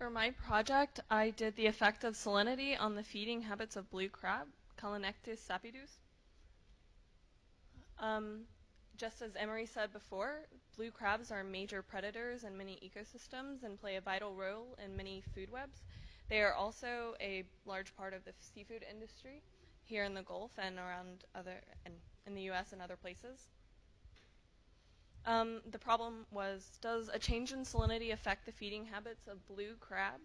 For my project, I did the effect of salinity on the feeding habits of blue crab, Calanectis sapidus. Just as Emery said before, blue crabs are major predators in many ecosystems and play a vital role in many food webs. They are also a large part of the seafood industry here in the Gulf and around in the U.S. and other places. The problem was, does a change in salinity affect the feeding habits of blue crab?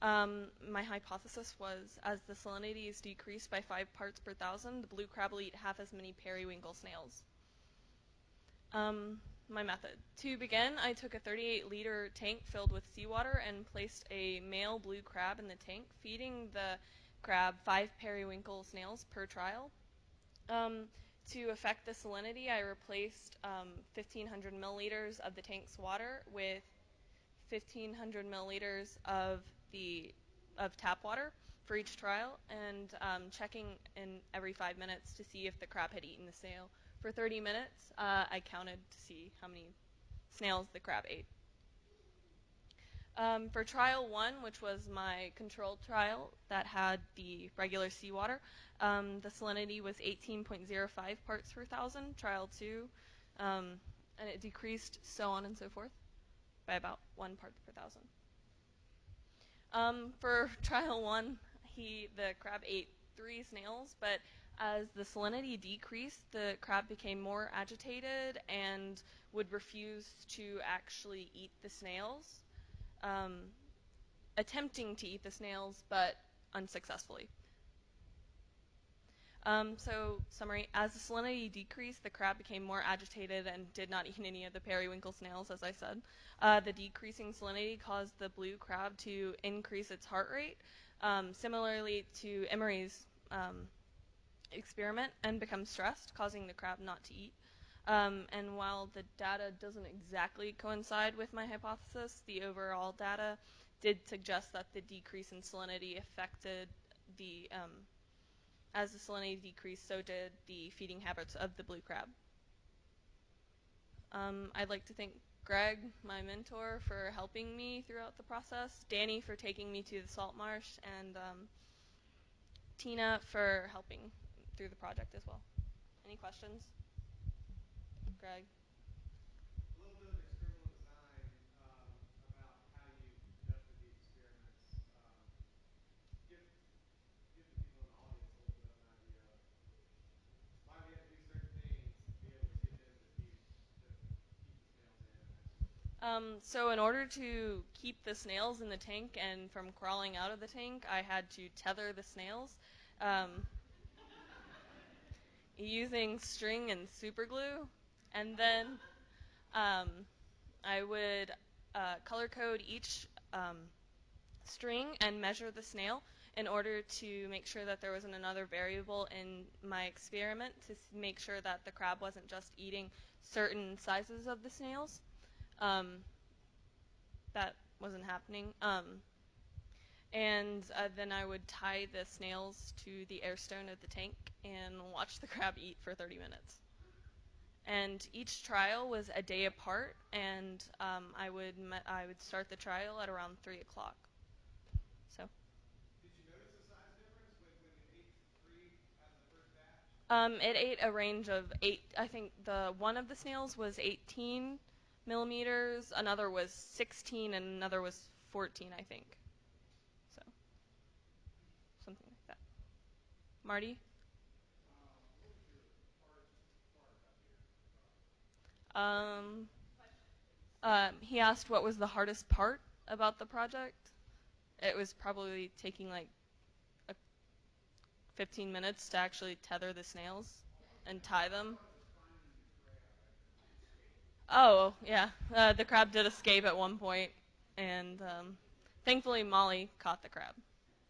My hypothesis was, as the salinity is decreased by 5 parts per thousand, the blue crab will eat half as many periwinkle snails. My method. To begin, I took a 38-liter tank filled with seawater and placed a male blue crab in the tank, feeding the crab 5 periwinkle snails per trial. To affect the salinity, I replaced 1,500 milliliters of the tank's water with 1,500 milliliters of tap water for each trial, and checking in every 5 minutes to see if the crab had eaten the snail. For 30 minutes, I counted to see how many snails the crab ate. For trial 1, which was my controlled trial that had the regular seawater, the salinity was 18.05 parts per thousand. Trial 2, and it decreased so on and so forth by about 1 part per thousand. For trial 1, the crab ate 3 snails, but as the salinity decreased, the crab became more agitated and would refuse to actually eat the snails, attempting to eat the snails, but unsuccessfully. So, summary, as the salinity decreased, the crab became more agitated and did not eat any of the periwinkle snails, as I said. The decreasing salinity caused the blue crab to increase its heart rate, similarly to Emery's experiment, and become stressed, causing the crab not to eat. And while the data doesn't exactly coincide with my hypothesis, the overall data did suggest that the decrease in salinity affected as the salinity decreased, so did the feeding habits of the blue crab. I'd like to thank Greg, my mentor, for helping me throughout the process, Danny for taking me to the salt marsh, and Tina for helping through the project as well. Any questions? Greg? A little bit of experimental design about how you conducted the experiments. Give the people in the audience a little bit of an idea of why we have to do certain things to be able to get them to keep the snails in and that sort of thing. So in order to keep the snails in the tank and from crawling out of the tank, I had to tether the snails using string and super glue, and then I would color code each string and measure the snail in order to make sure that there wasn't another variable in my experiment to make sure that the crab wasn't just eating certain sizes of the snails. That wasn't happening. And then I would tie the snails to the air stone of the tank and watch the crab eat for 30 minutes. And each trial was a day apart, and I would start the trial at around 3 o'clock. So. Did you notice a size difference when it ate 3 out of the first batch? It ate a range of 8. I think one of the snails was 18 millimeters, another was 16, and another was 14, I think. So, something like that. Marty? What was your hardest part about the project? He asked what was the hardest part about the project. It was probably taking like 15 minutes to actually tether the snails and tie them. Oh, yeah. The crab did escape at one point, and thankfully Molly caught the crab.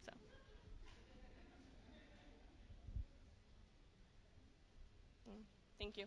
So. Thank you.